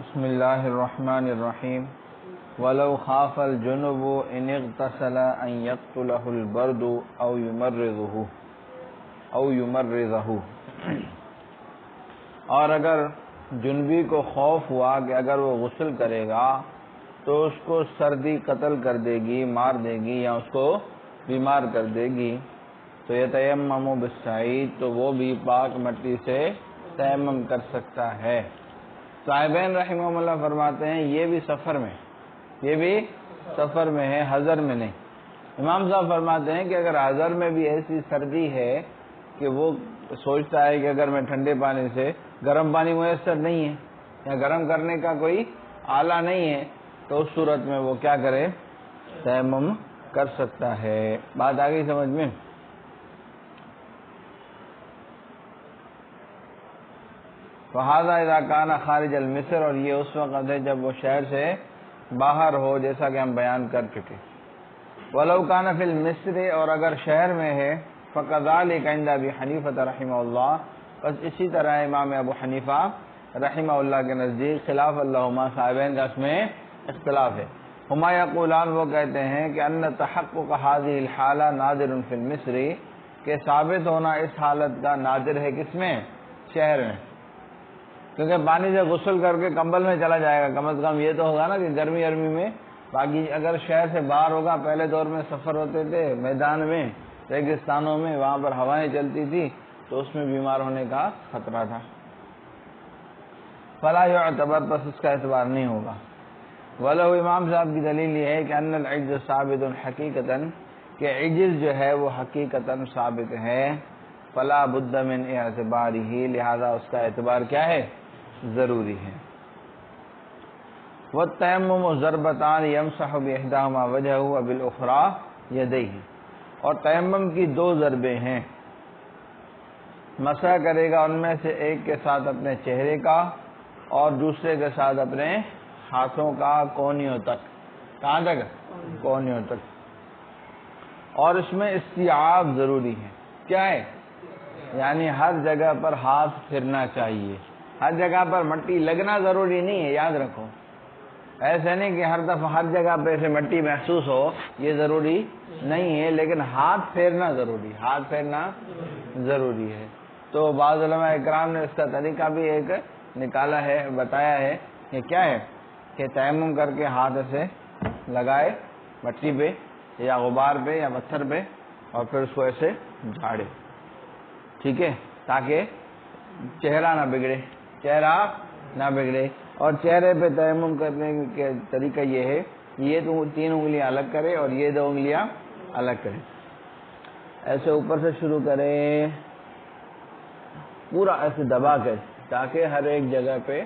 بسم اللہ الرحمن الرحیم ولو خاف الجنب ان اغتسل ان يقتله البرد او يمرضه اور اگر جنبی کو خوف ہوا کہ اگر وہ غسل کرے گا تو اس کو سردی قتل کر دے گی، مار دے گی یا اس کو بیمار کر دے گی، تو یتیمم بالصعید، تو وہ بھی پاک مٹی سے تیمم کر سکتا ہے۔ صاحبین رحمہ اللہ فرماتے ہیں یہ بھی سفر میں ہے، حضر میں نہیں۔ امام صاحب فرماتے ہیں کہ اگر حضر میں بھی ایسی سردی ہے کہ وہ سوچتا ہے کہ اگر میں ٹھنڈے پانی سے، گرم پانی میسر نہیں ہے یا گرم کرنے کا کوئی آلہ نہیں ہے، تو اس صورت میں وہ کیا کرے؟ تیمم کر سکتا ہے۔ بات آ گئی سمجھ میں؟ فہذا اذا کان خارج المصر، اور یہ اس وقت ہے جب وہ شہر سے باہر ہو، جیسا کہ ہم بیان کر چکے۔ ولو کان فی المصر، اور اگر شہر میں ہے، فکذلک عند ابی حنیفہ رحمہ اللہ، بس اسی طرح امام ابو حنیفہ رحمہ اللہ کے نزدیک، خلاف اللہما، صاحبین کا اس میں اختلاف ہے۔ ہما یقولان، وہ کہتے ہیں کہ ان تحقق هذه الحالہ نادر فی المصر، کہ ثابت ہونا اس حالت کا نادر ہے کس میں؟ شہر میں، کیونکہ پانی سے غسل کر کے کمبل میں چلا جائے گا، کم از کم یہ تو ہوگا نا کہ گرمی میں، باقی اگر شہر سے باہر ہوگا، پہلے دور میں سفر ہوتے تھے میدان میں، ریگستانوں میں، وہاں پر ہوائیں چلتی تھی تو اس میں بیمار ہونے کا خطرہ تھا۔ فلا یعتبر، پس اس کا اعتبار نہیں ہوگا۔ ولو، امام صاحب کی دلیل یہ ہے کہ ان العجز ثابت حقیقتاً، کہ عجز جو ہے وہ حقیقتاً ثابت ہے، فلا بد من اعتبارہ، لہذا اس کا اعتبار کیا ہے؟ ضروری ہے۔ والتیمم ضربتان یمسح باحداہما وجہہ وبالاخری یدیہ، اور تیمم کی دو ضربیں ہیں، مسح کرے گا ان میں سے ایک کے ساتھ اپنے چہرے کا اور دوسرے کے ساتھ اپنے ہاتھوں کا، کونیوں تک۔ کہاں تک؟ کونیوں تک۔ اور اس میں استیعاب ضروری ہے۔ کیا ہے؟ یعنی ہر جگہ پر ہاتھ پھرنا چاہیے، ہر جگہ پر مٹی لگنا ضروری نہیں ہے، یاد رکھو۔ ایسے نہیں کہ ہر دفعہ ہر جگہ پہ سے مٹی محسوس ہو، یہ ضروری نہیں ہے، لیکن ہاتھ پھیرنا ضروری ہے۔ تو بعض علماء اکرام نے اس کا طریقہ بھی ایک نکالا ہے، بتایا ہے کہ کیا ہے کہ تیمم کر کے ہاتھ سے لگائے مٹی پہ یا غبار پہ یا پتھر پہ، اور پھر اس کو ایسے جھاڑے، ٹھیک ہے، تاکہ چہرہ نہ بگڑے۔ اور چہرے پہ تیمم کرنے کے طریقہ یہ ہے، یہ تو 3 انگلیاں الگ کرے اور یہ 2 انگلیاں الگ کرے، ایسے اوپر سے شروع کرے، پورا ایسے دبا کر، تاکہ ہر ایک جگہ پہ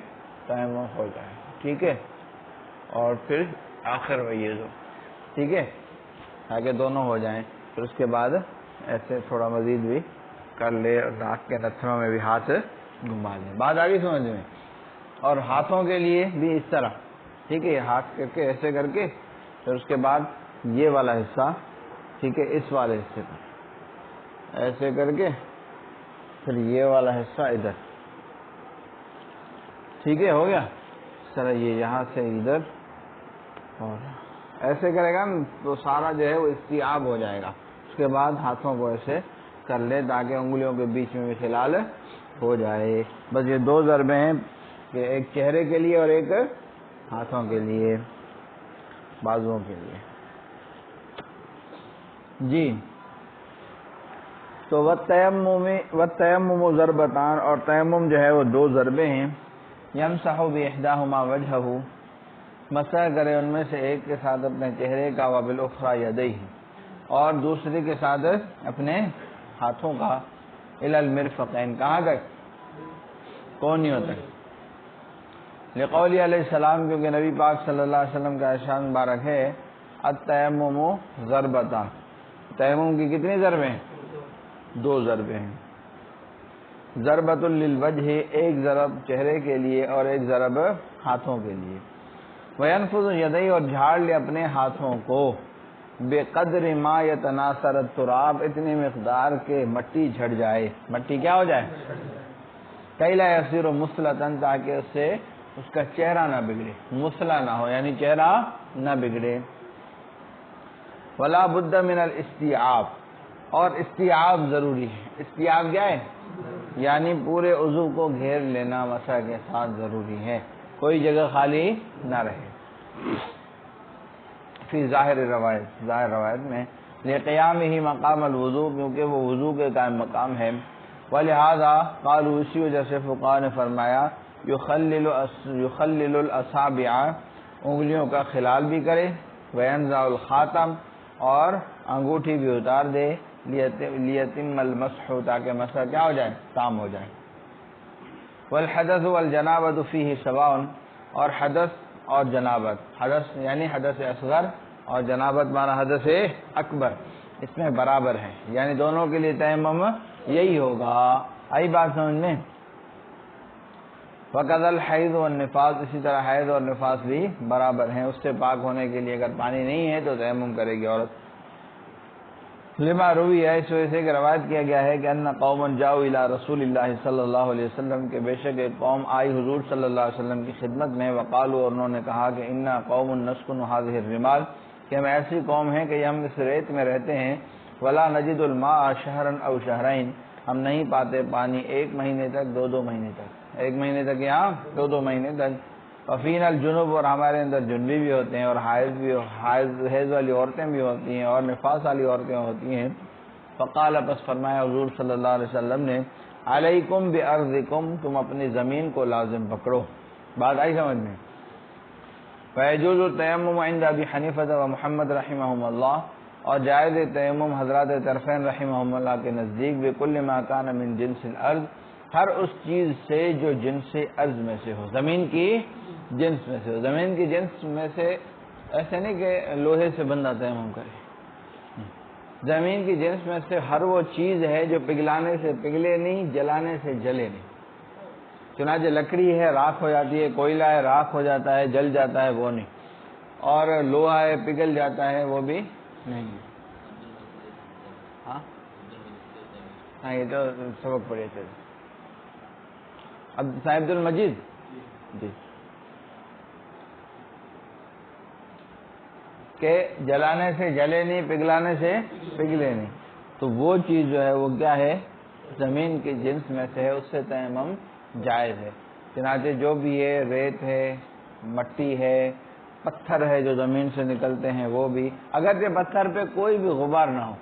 تیمم ہو جائے، ٹھیک ہے، اور پھر آخر میں یہ دو، ٹھیک ہے، تاکہ دونوں ہو جائیں۔ پھر اس کے بعد ایسے تھوڑا مزید بھی کر لے، اور ناک کے نتھنوں میں بھی ہاتھ گھما لیں۔ بات آگے سمجھ میں؟ اور ہاتھوں کے لیے بھی اس طرح، ٹھیک ہے، ہاتھ کر کے ایسے کر کے، پھر اس کے بعد یہ والا حصہ، ٹھیک ہے، اس والے حصے پر ایسے کر کے، پھر یہ والا حصہ ادھر، ٹھیک ہے، ہو گیا۔ اس طرح یہ یہاں سے ادھر، اور ایسے کرے گا تو سارا جو ہے وہ استیعاب ہو جائے گا۔ اس کے بعد ہاتھوں کو ایسے کر لے تاکہ انگلیوں کے بیچ میں بھی خلال ہو جائے۔ بس یہ 2 ضربیں ہیں، کہ ایک چہرے کے لیے اور ایک ہاتھوں کے لیے، بازوؤں کے لیے، جی۔ تو والتیمم ضربتان، اور تیمم جو ہے وہ 2 ضربیں ہیں، یمسح باحداہما وجہہ، مسح کرے ان میں سے ایک کے ساتھ اپنے چہرے کا، وبالاخری یدیہ، اور دوسرے کے ساتھ اپنے ہاتھوں کا، الی المرفقین، کہاں تک؟ کونیوں تک۔ لقولی علیہ السلام، کیونکہ نبی پاک صلی اللہ علیہ وسلم کا ارشاد مبارک ہے، التیمم ضربتان، تیمم کی کتنی ضربیں ہیں؟ 2 ضربیں ہیں۔ ضربۃ للوجہ، ایک ضرب چہرے کے لیے اور ایک ضرب ہاتھوں کے لیے۔ وینفض یدیہ، اور جھاڑ لے اپنے ہاتھوں کو، بقدر ما یتناثر التراب، اتنی مقدار کے مٹی جھڑ جائے، مٹی کیا ہو جائے؟ کئی لا یصیر مثلۃ، تاکہ اس سے اس کا چہرہ نہ بگڑے، مسلا نہ ہو یعنی چہرہ نہ بگڑے۔ ولا بد من الاستیعاب، اور استیعاب ضروری ہے۔ استیعاب کیا ہے؟ یعنی پورے عضو کو گھیر لینا مسح کے ساتھ ضروری ہے، کوئی جگہ خالی نہ رہے۔ فی ظاہر روایت میں لقیامہ مقام الوضو، کیونکہ وہ وضو کے قائم مقام ہے۔ ولہذا قالوا، اسی وجہ سے فقہاء نے فرمایا یخلل الاصابع، انگلیوں کا خلال بھی کرے، وینزع الخاتم، اور انگوٹھی بھی اتار دے، لیتم المسح، تاکہ مسح کیا ہو جائے؟ تام ہو جائے۔ والحدث والجنابۃ فیہ سواء، اور حدث اور جنابت، حدث یعنی حدث اصغر اور جنابت مانا حدث اکبر، اس میں برابر ہے، یعنی دونوں کے لیے تیمم یہی ہوگا۔ آئی بات سمجھ میں؟ وقد الحیض والنفاس، اسی طرح حیض اور نفاس بھی برابر ہیں، اس سے پاک ہونے کے لیے اگر پانی نہیں ہے تو تیمم کرے گی عورت۔ لما روی ہے، اس وجہ سے کہ روایت کیا گیا ہے کہ ان قوم جاؤ الی رسول اللہ صلی اللہ علیہ وسلم، کے بے شک ایک قوم آئی حضور صلی اللہ علیہ وسلم کی خدمت میں، وقالوا، اور انہوں نے کہا کہ انا قوم نسکن هذه الرمال، کہ ہم ایسی قوم ہیں کہ ہم اس ریت میں رہتے ہیں، ولا نجد الماء شهرا او شهرين، ہم نہیں پاتے پانی ایک مہینے تک، دو مہینے تک، ایک مہینے تک یہاں دو مہینے تک۔ وفینا الجنوب، اور ہمارے اندر جنبی بھی ہوتے ہیں، اور حیض والی عورتیں بھی ہوتی ہیں، اور نفاس والی عورتیں ہوتی ہیں۔ فقال، پس فرمایا حضور صلی اللہ علیہ وسلم نے، علیکم بارضکم، تم اپنی زمین کو لازم پکڑو۔ بات آئی سمجھ میں؟ فیجوز التیمم عند ابی حنیفہ و محمد رحمہم اللہ، اور جائز تیمم حضرات طرفین رحمہم اللہ کے نزدیک، بکل ما کان من جنس الارض، ہر اس چیز سے جو جنس ارض میں سے ہو، زمین کی جنس میں سے ہو۔ زمین کی جنس میں سے ایسے نہیں کہ لوہے سے بندہ تیمم کرے، زمین کی جنس میں سے ہر وہ چیز ہے جو پگھلانے سے پگھلے نہیں، جلانے سے جلے نہیں۔ چنانچہ لکڑی ہے راکھ ہو جاتی ہے، کوئلہ ہے راکھ ہو جاتا ہے، جل جاتا ہے، وہ نہیں، اور لوہا ہے پگھل جاتا ہے، وہ بھی نہیں۔ ہاں یہ تو سبق پڑھے تھے اب صاحب المجید جی، کہ جلانے سے جلے نہیں، پگھلانے سے پگھلے نہیں، تو وہ چیز جو ہے وہ کیا ہے؟ زمین کی جنس میں سے ہے، اس سے تیمم جائز ہے۔ چنانچہ جو بھی ہے، ریت ہے، مٹی ہے، پتھر ہے جو زمین سے نکلتے ہیں، وہ بھی، اگرچہ پتھر پہ کوئی بھی غبار نہ ہو،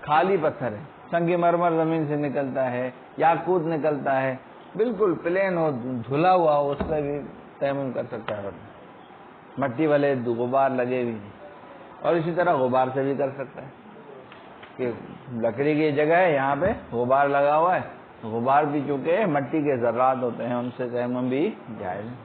خالی پتھر ہے، سنگ مرمر زمین سے نکلتا ہے، یاقوت نکلتا ہے، بالکل پلین ہو، دھلا ہوا ہو، اس سے بھی تیمم کر سکتا ہے، مٹی والے غبار لگے بھی نہیں، اور اسی طرح غبار سے بھی کر سکتا ہے، کہ لکڑی کی جگہ ہے، یہاں پہ غبار لگا ہوا ہے، غبار بھی چونکہ مٹی کے ذرات ہوتے ہیں، ان سے تیمم بھی جائز ہے۔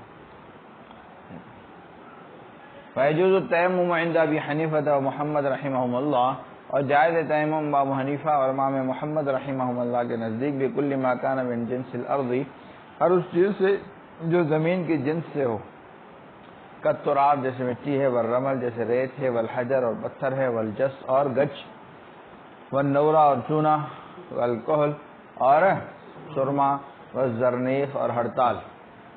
فیجوز التیمم عند ابی حنیفہ و محمد رحمہم اللہ، اور جائز تیمم ابو حنیفہ اور امام محمد رحمہم اللہ کے نزدیک، بکل ما کان من جنس الارض، ہر اس چیز سے جو زمین کی جنس سے ہو، کالتراب جیسے مٹی ہے، والرمل جیسے ریت ہے، والحجر اور پتھر ہے، والجس اور گچ، والنورہ اور چونا، والکحل اور سرما، والزرنیخ اور ہڑتال،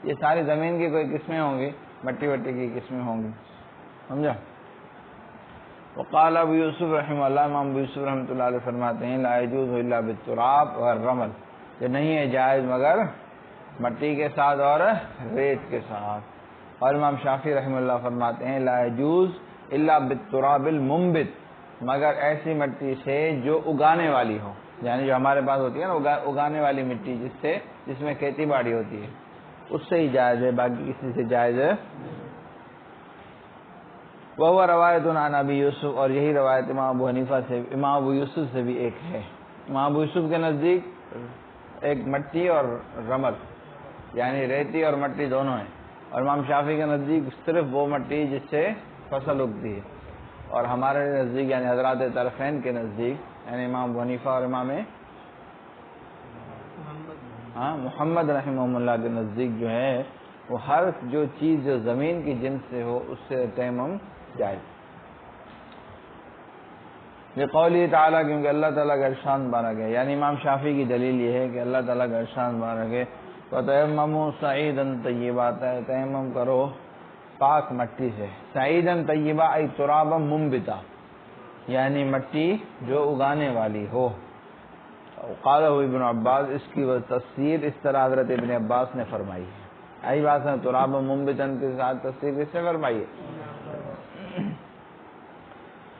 یہ ساری زمین کی کوئی قسمیں ہوں گی، مٹی وٹی کی قسمیں ہوں گی، سمجھا؟ وقال ابو یوسف رحمہ اللہ، امام ابو یوسف رحمۃ اللہ علیہ فرماتے ہیں، لا یجوز الا بالتراب والرمل، کہ نہیں ہے جائز مگر مٹی کے ساتھ اور ریت کے ساتھ۔ اور امام شافعی رحمہ اللہ فرماتے ہیں، لا یجوز الا بالتراب المنبت، مگر ایسی مٹی سے جو اگانے والی ہو، یعنی جو ہمارے پاس ہوتی ہے نا اگانے والی مٹی، جس میں کھیتی باڑی ہوتی ہے، اس سے ہی جائز ہے، باقی کسی سے جائز ہے۔ وہ روایت عن ابی یوسف، اور یہی روایت امام ابو حنیفہ سے، امام ابو یوسف سے بھی ایک ہے۔ امام ابو یوسف کے نزدیک ایک مٹی اور رمل، یعنی ریتی اور مٹی دونوں ہیں، اور امام شافعی کے نزدیک صرف وہ مٹی جس سے فصل اگتی ہے، اور ہمارے نزدیک یعنی حضرات طرفین کے نزدیک، یعنی امام ابو حنیفہ اور امام محمد رحمہ اللہ کے نزدیک جو ہے وہ ہر جو چیز جو زمین کی جنس سے ہو، اس سے تیمم جائز۔ یہ قولی تعالیٰ، کیونکہ اللہ تعالیٰ کا ارشاد بارک ہے، یعنی امام شافعی کی دلیل یہ ہے کہ اللہ تعالیٰ کا ارشاد بارک ہے، وَتَيَمَّمُوا صَعِيدًا طَيِّبًا، تیمم کرو پاک مٹی سے. سعیدن طیبہ ای ترابا منبتا، یعنی مٹی جو اگانے والی ہو. قالہ ابن عباس، اس کی وہ تفسیر اس طرح حضرت ابن عباس نے فرمائی ہے. آئی بات ہے، ترابا منبتن کے ساتھ تفسیر کس سے فرمائی ہے؟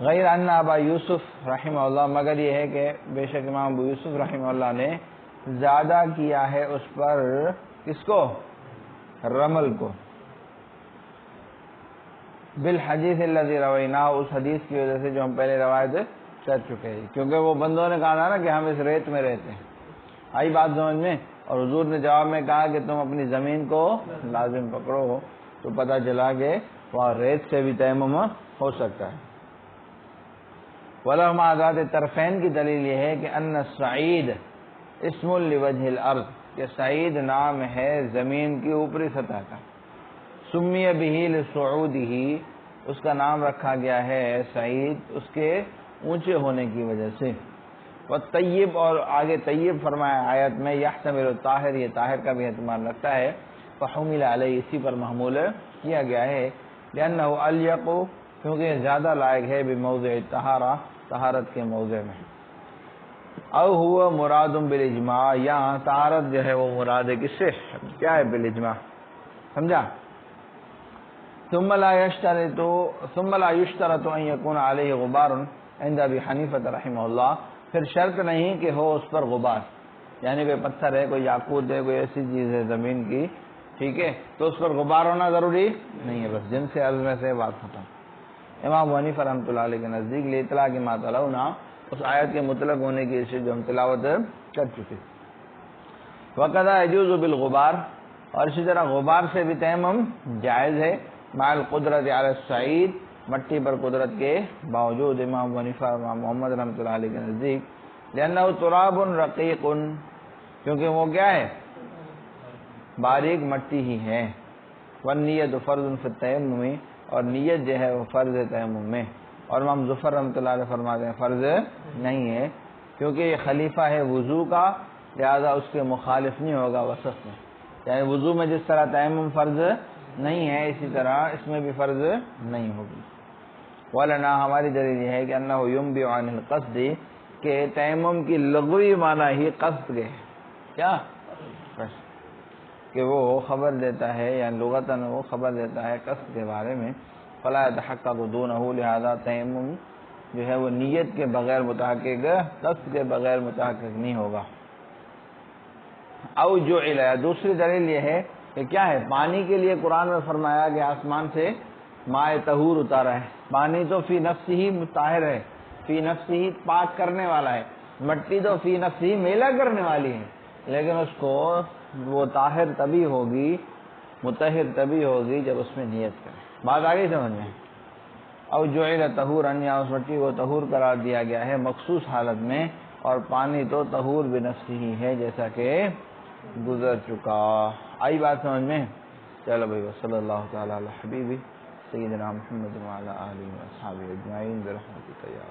غیر ان ابا یوسف رحمہ اللہ، مگر یہ ہے کہ بے شک امام ابو یوسف رحمہ اللہ نے زیادہ کیا ہے اس پر، کس کو؟ رمل کو. بالحدیث الذی رویناہ، اس حدیث کی وجہ سے جو ہم پہلے روایت کر چکے ہیں، کیونکہ وہ بندوں نے کہا تھا نا کہ ہم اس ریت میں رہتے ہیں. آئی بات سمجھ میں؟ اور حضور نے جواب میں کہا کہ تم اپنی زمین کو لازم پکڑو، تو پتہ چلا کہ وہاں ریت سے بھی تیمم ہو سکتا ہے. وَلَهُمْ آزاد طرفین کی دلیل یہ ہے کہ ان السعید اسم لوجہ الارض، کہ سعید نام ہے زمین کی اوپری سطح کا. سمی بہ لصعودہ، اس کا نام رکھا گیا ہے سعید اس کے اونچے ہونے کی وجہ سے. والطیب، اور آگے طیب فرمایا آیت میں، یحتمل الطاہر، یہ طاہر کا بھی احتمال رکھتا ہے. فحمل علیہ، اسی پر محمول کیا گیا ہے. لأنہ الیق، کیونکہ یہ زیادہ لائق ہے بموضع طہارہ، طہارت کے موضع میں. او ہوا مراد بالاجماع، یہاں طہارت جو ہے وہ مراد ہے کس سے؟ کیا ہے؟ بالاجماع. سمجھا؟ ثم لا يشترط ان يكون عليه غبار عند ابي حنیفہ رحمہ اللہ، پھر شرط نہیں کہ ہو اس پر غبار، یعنی کوئی پتھر ہے، کوئی یاقوت ہے، کوئی ایسی چیز ہے زمین کی، ٹھیک ہے، تو اس پر غبار ہونا ضروری نہیں ہے، بس جن سے عزم سے بات ختم. امام ابو حنیفہ رحمۃ اللہ علیہ کے نزدیک لاطلاق ما تلونا، اس آیت کے مطلق ہونے کی وجہ جو ہم تلاوت کر چکے. وقضا يجوز بالغبار، اور اسی طرح غبار سے بھی تیمم جائز ہے. مع القدرت علی الصعید، مٹی پر قدرت کے باوجود، امام ابو حنیفہ امام محمد رحمۃ اللہ علیہ کے نزدیک. لأنہ تراب رقیق، کیونکہ وہ کیا ہے؟ باریک مٹی ہی ہے. والنیت فرض فی التیمم، اور نیت جو ہے وہ فرض ہے تیمم میں. اور امام ظفر رحمۃ اللہ علیہ فرماتے ہیں فرض نہیں ہے، کیونکہ یہ خلیفہ ہے وضو کا، لہذا اس کے مخالف نہیں ہوگا وصف میں. یعنی وضو میں جس طرح تیمم فرض نہیں ہے، اسی طرح اس میں بھی فرض نہیں ہوگی. ولنا، ہماری دلیل یہ ہے کہ انہ ينبئ عن القصد، کہ تیمم کی لغوی معنی ہی قصد کے، کیا؟ کہ وہ خبر دیتا ہے، یعنی لغتاً وہ خبر دیتا ہے قصد کے بارے میں. فلا يتحقق دونہ، لہذا تیمم جو ہے وہ نیت کے بغیر متحقق، قصد کے بغیر متحقق نہیں ہوگا. او جعل، دوسری دلیل یہ ہے کہ کیا ہے؟ پانی کے لیے قرآن میں فرمایا کہ آسمان سے ماء طہور اتارا ہے. پانی تو فی نفسہ ہی طاہر ہے، فی نفسہ ہی پاک کرنے والا ہے. مٹی تو فی نفسہ ہی میلا کرنے والی ہے، لیکن اس کو وہ طاہر تبھی ہوگی، مطہر تبھی ہوگی جب اس میں نیت کرے. بات آگئی سمجھ میں؟ او جعل طہورا، یا اس مٹی کو طہور قرار دیا گیا ہے مخصوص حالت میں، اور پانی تو طہور بنفسہ ہی ہے جیسا کہ گزر چکا. آئی بات سمجھ میں؟ چلو بھائی، صلی اللہ تعالی علی حبیبی سیدنا محمد وعلی آلہ وصحبہ اجمعین برحمتک یا